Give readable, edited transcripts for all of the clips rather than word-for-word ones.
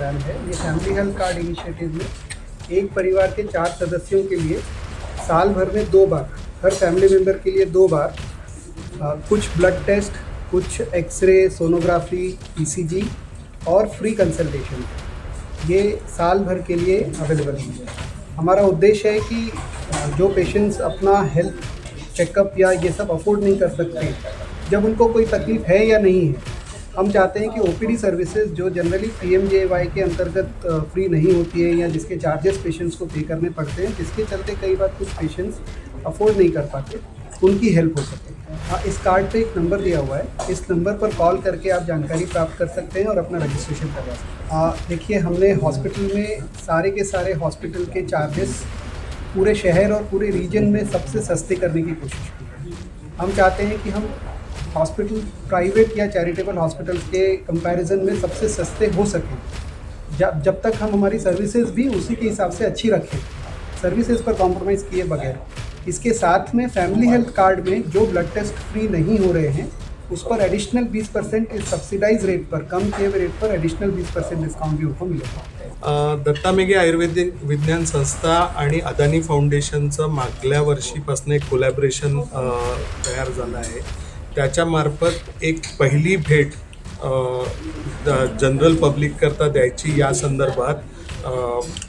Plan है। ये family health card initiative में एक परिवार के 4 सदस्यों के लिए साल भर में 2 बार, हर फैमिली मेम्बर के लिए 2 बार कुछ ब्लड टेस्ट, कुछ एक्सरे, सोनोग्राफी, ईसीजी और फ्री कंसल्टेशन ये साल भर के लिए अवेलेबल है। हमारा उद्देश्य है कि जो पेशेंट्स अपना हेल्थ चेकअप या ये सब अफोर्ड नहीं कर सकते, जब उनको कोई तकलीफ है या नहीं है, हम चाहते हैं कि ओपीडी सर्विसेज जो जनरली पीएमजेएवाई के अंतर्गत फ्री नहीं होती है या जिसके चार्जेस पेशेंट्स को पे करने पड़ते हैं, जिसके चलते कई बार कुछ पेशेंट्स अफोर्ड नहीं कर पाते, उनकी हेल्प हो सके। हाँ, इस कार्ड पे एक नंबर दिया हुआ है, इस नंबर पर कॉल करके आप जानकारी प्राप्त कर सकते हैं और अपना रजिस्ट्रेशन करवा सकते हैं। देखिए, हमने हॉस्पिटल में सारे के सारे हॉस्पिटल के चार्जेस पूरे शहर और पूरे रीजन में सबसे सस्ते करने की कोशिश की है। हम चाहते हैं कि हम हॉस्पिटल, प्राइवेट या चैरिटेबल हॉस्पिटल के कंपैरिजन में सबसे सस्ते हो सकें, जब तक हम हमारी सर्विसेज भी उसी के हिसाब से अच्छी रखें, सर्विसेज पर कॉम्प्रोमाइज़ किए बगैर। इसके साथ में फैमिली हेल्थ कार्ड में जो ब्लड टेस्ट फ्री नहीं हो रहे हैं, उस पर एडिशनल 20% इस सब्सिडाइज रेट पर, कम किए हुए रेट पर एडिशनल 20% डिस्काउंट भी उनको मिलेगा। दत्ता मेघे आयुर्वेदिक विज्ञान संस्था आणि अदानी फाउंडेशनचं मागल्या वर्षीपासून एक कोलॅबरेशन तयार झालं आहे। त्याच्यामार्फत एक पहिली भेट जनरल पब्लिक करता द्यायची या संदर्भात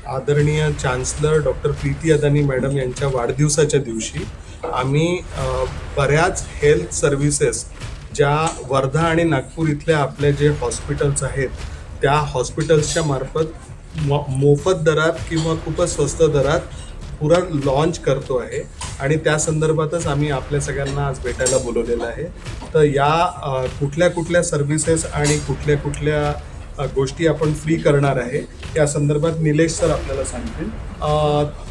आदरणीय chancellor doctor Preeti Adani madam यांच्या वाढदिवसाच्या दिवशी आम्ही बऱ्याच हेल्थ सर्व्हिसेस ज्या वर्धा आणि नागपूर इथल्या आपले जे हॉस्पिटल्स आहेत त्या हॉस्पिटल्सच्या मार्फत मोफत दरात किंवा खूपच स्वस्त दरात पुरा लॉन्च करतो आहे आणि त्या संदर्भातच आम्ही आपल्या सगळ्यांना आज भेटायला बोलवलेलं आहे। तर या कुठल्या कुठल्या सर्व्हिसेस आणि कुठल्या कुठल्या गोष्टी आपण फ्री करणार आहे या संदर्भात निलेश सर आपल्याला सांगतील।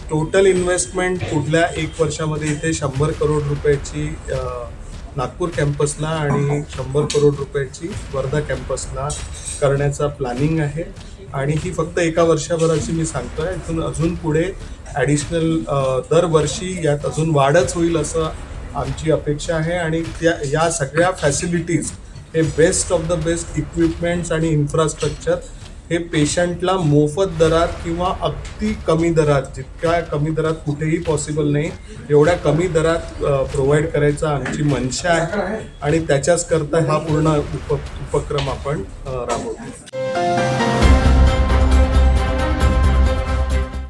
टोटल इन्व्हेस्टमेंट पुढल्या 1 वर्षामध्ये इथे 100 करोड रुपयाची नागपूर कॅम्पसला आणि 100 करोड रुपयाची वर्धा कॅम्पसला करण्याचा प्लॅनिंग आहे आणि ही फक्त 1 वर्षाभराची मी सांगतोय। इथून अजून पुढे ॲडिशनल दरवर्षी यात अजून वाढच होईल असं आमची अपेक्षा आहे आणि या सगळ्या फॅसिलिटीज हे best of the best equipments आणि इन्फ्रास्ट्रक्चर हे पेशंटला मोफत दरात किंवा अगदी कमी दरात, जितक्या कमी दरात कुठेही पॉसिबल नाही एवढ्या कमी दरात प्रोव्हाइड करायचा आमची मनशा आहे आणि त्याच्याच करता हा पूर्ण उपक्रम आपण राबवतो।